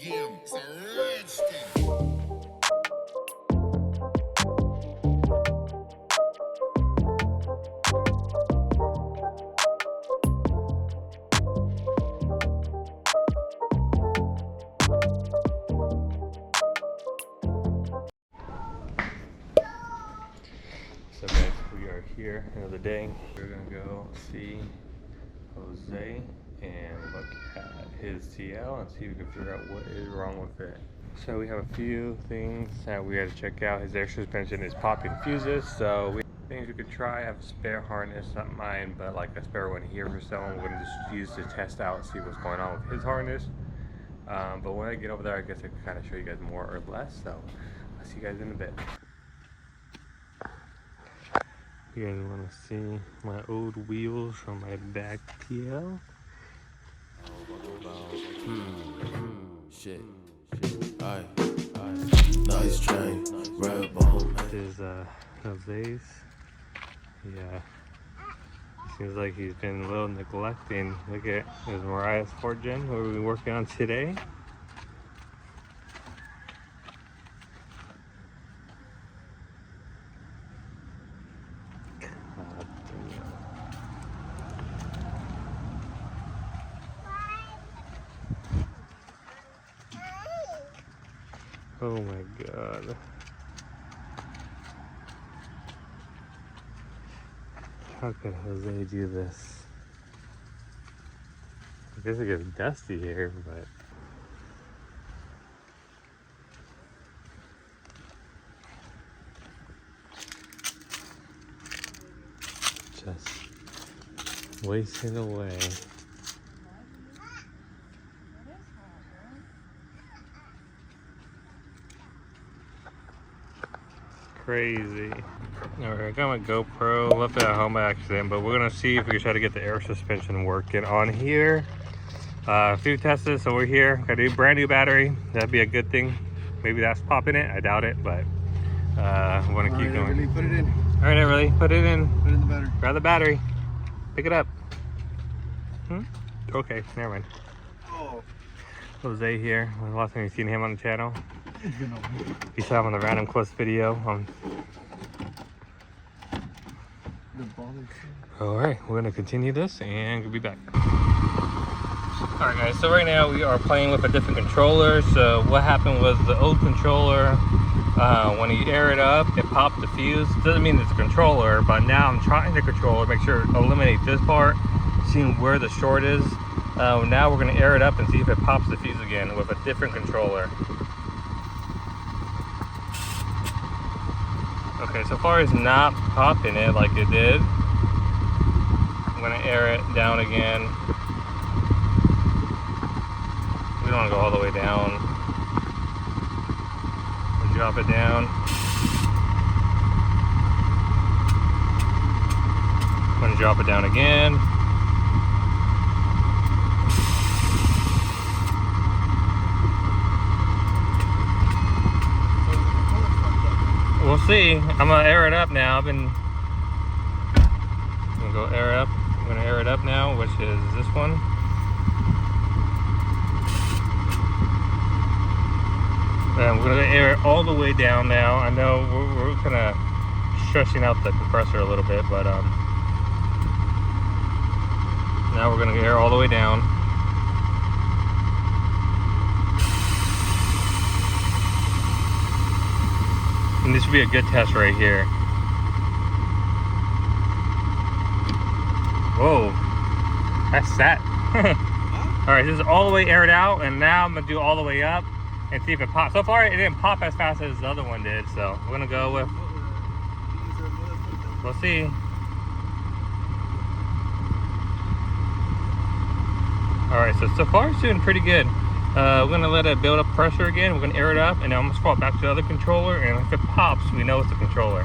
game. It's a rich thing. So guys, we are here another day. We're gonna go see Jose and look at his TL and see if we can figure out what is wrong with it. So we have a few things that we had to check out. His air suspension is popping fuses, so things we could try. I have a spare harness, not mine, but like a spare one here for someone. We're gonna just use to test out and see what's going on with his harness. But when I get over there, I guess I can kind of show you guys more or less. So I'll see you guys in a bit. You guys want to see my old wheels from my back TL? Shit. Aye. Nice train. Red bone. This is Jose's. Yeah. Seems like he's been a little neglecting. Look at his Mariah's 4th gen, what we've been working on today. Oh my god. How could Jose do this? I guess it gets dusty here, but just wasting away. Crazy. Alright, I got my GoPro, left it at home by accident, but we're gonna see if we can try to get the air suspension working on here. A few tests, so we're here. Got a brand new battery. That'd be a good thing. Maybe that's popping it. I doubt it, but we want to keep going. Really put it in. Alright, Everly, put it in. Put it in the battery. Grab the battery. Pick it up. Okay, never mind. Oh. Jose here. When the last time you've seen him on the channel? It's been over. You saw him on the random quest video. Alright, we're gonna continue this and we'll be back. Alright guys, so right now we are playing with a different controller. So what happened was the old controller, when you air it up, it popped the fuse. Doesn't mean it's a controller, but now I'm trying to control it, make sure to eliminate this part, seeing where the short is. Now we're gonna air it up and see if it pops the fuse again with a different controller. Okay, so far it's not popping it like it did. I'm gonna air it down again. We don't wanna go all the way down. We'll drop it down. I'm gonna drop it down again. We'll see. I'm gonna air it up now. I'm gonna go air it up. I'm gonna air it up now, which is this one. And we're gonna air it all the way down now. I know we're kind of stretching out the compressor a little bit, but now we're gonna air all the way down. And this would be a good test right here. Whoa, that's set. All right, this is all the way aired out, and now I'm gonna do all the way up and see if it pops. So far, it didn't pop as fast as the other one did, so we're gonna go with. We'll see. All right, so far it's doing pretty good. We're gonna let it build up pressure again. We're gonna air it up, and then I'm gonna swap back to the other controller. And if it pops, we know it's the controller.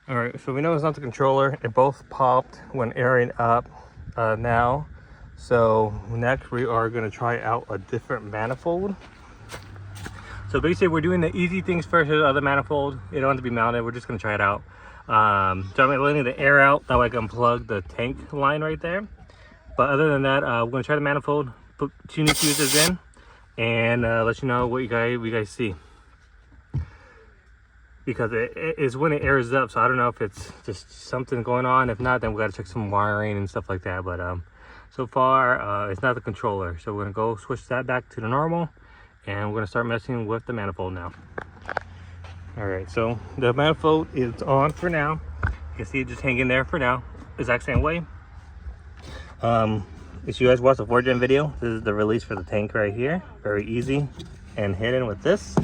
All right, so we know it's not the controller. It both popped when airing up now. So next we are gonna try out a different manifold. So basically we're doing the easy things first with the other manifold. It don't have to be mounted. We're just gonna try it out. So I'm letting the air out. That way I can plug the tank line right there. But other than that, we're gonna try the manifold, put 2 new fuses in and let you know what you guys see, because it is when it airs up. So I don't know if it's just something going on. If not, then we got to check some wiring and stuff like that. But so far it's not the controller, so we're gonna go switch that back to the normal, and we're gonna start messing with the manifold now. All right, so the manifold is on for now. You can see it just hanging there for now, exact same way. If you guys watched the 4gen video, this is the release for the tank right here. Very easy and hidden with this.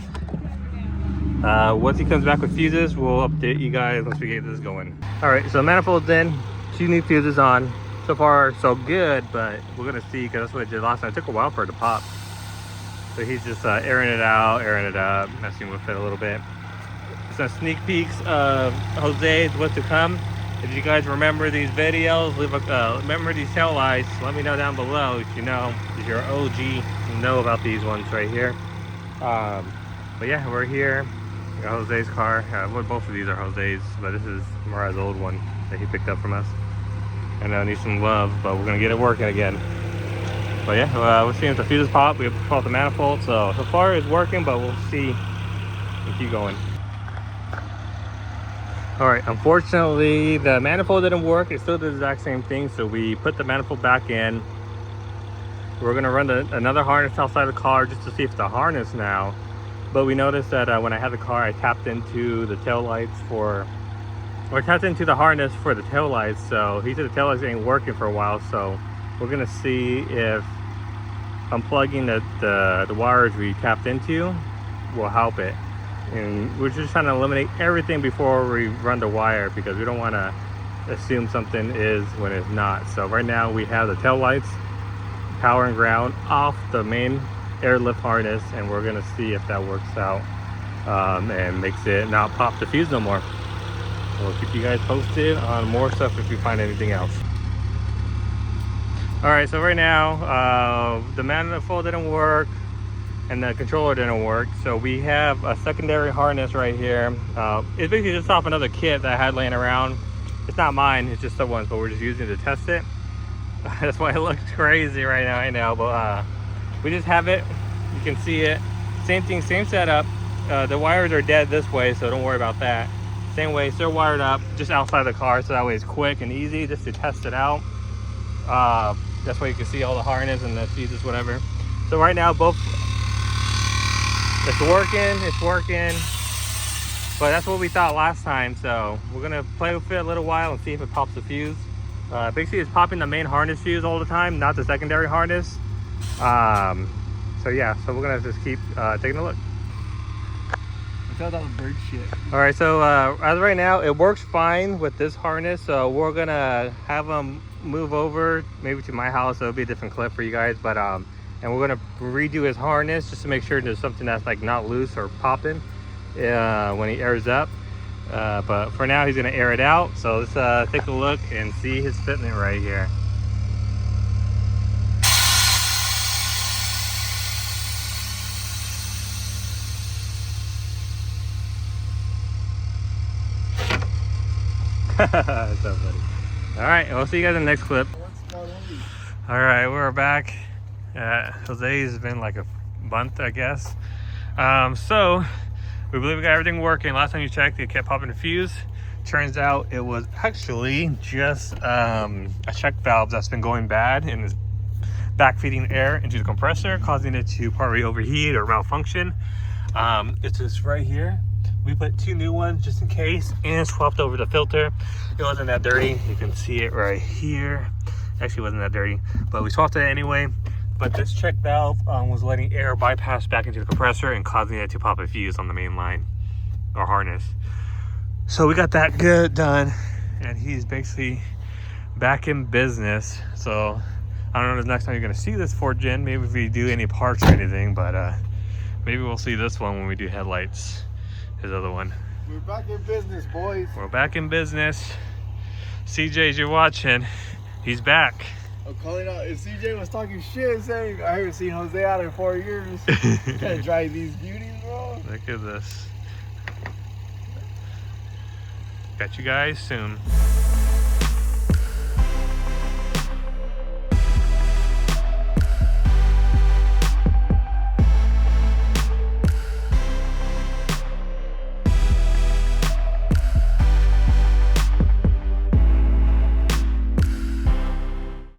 Once he comes back with fuses, we'll update you guys once we get this going. All right, so the manifold's in, 2 new fuses on. So far, so good, but we're gonna see, because that's what it did last time. It took a while for it to pop. So he's just airing it out, airing it up, messing with it a little bit. Some sneak peeks of Jose's what's to come. If you guys remember these videos, remember these tail lights, let me know down below if you know, if you're OG, you know about these ones right here. But yeah, we're here. We got Jose's car. Well, both of these are Jose's, but this is Mariah's old one that he picked up from us. And I need some love, but we're gonna get it working again. But yeah, we're seeing if the fuses pop. We have to pop the manifold. So far it's working, but we'll see. We'll keep going. All right, unfortunately the manifold didn't work. It still did the exact same thing, so we put the manifold back in. We're gonna run another harness outside the car just to see if it's the harness now. But we noticed that when I had the car, I tapped into the tail lights tapped into the harness for the tail lights. So he said the tail lights ain't working for a while, so we're gonna see if unplugging the wires we tapped into will help it. And we're just trying to eliminate everything before we run the wire, because we don't want to assume something is when it's not. So right now we have the tail lights, power and ground off the main airlift harness, and we're gonna see if that works out and makes it not pop the fuse no more. We'll keep you guys posted on more stuff if we find anything else. All right, so right now the manifold didn't work and the controller didn't work, so we have a secondary harness right here. It's basically just off another kit that I had laying around. It's not mine, it's just someone's, but we're just using it to test it. That's why it looks crazy right now, I know, but we just have it. You can see it, same thing, same setup. The wires are dead this way, so don't worry about that. Same way, still wired up, just outside the car, so that way it's quick and easy just to test it out. That's why you can see all the harness and the fuses, whatever. So right now both, it's working, but that's what we thought last time. So we're gonna play with it a little while and see if it pops the fuse. Basically it's popping the main harness fuse all the time, not the secondary harness. So yeah, so we're gonna just keep taking a look. All right, so as of right now it works fine with this harness, so we're gonna have them move over maybe to my house, so it'll be a different clip for you guys. But and we're gonna redo his harness just to make sure there's something that's like not loose or popping when he airs up. But for now he's gonna air it out, so let's take a look and see his fitment right here. That's so funny. All right, we'll see you guys in the next clip. All right, we're back. Jose's been like a month, I guess. So we believe we got everything working. Last time you checked, it kept popping the fuse. Turns out it was actually just a check valve that's been going bad and is back feeding air into the compressor, causing it to probably overheat or malfunction. It's just right here. We put 2 new ones just in case, and swapped over the filter. It wasn't that dirty. You can see it right here. Actually, it wasn't that dirty, but we swapped it anyway. But this check valve was letting air bypass back into the compressor and causing it to pop a fuse on the main line or harness. So we got that good done, and he's basically back in business. So I don't know the next time you're gonna see this 4gen, maybe if we do any parts or anything, but maybe we'll see this one when we do headlights. His other one. We're back in business, boys. We're back in business. CJ, you're watching. He's back. I'm calling out. If CJ was talking shit, saying I haven't seen Jose out in 4 years. Can't drive these beauties, bro. Look at this. Catch you guys soon.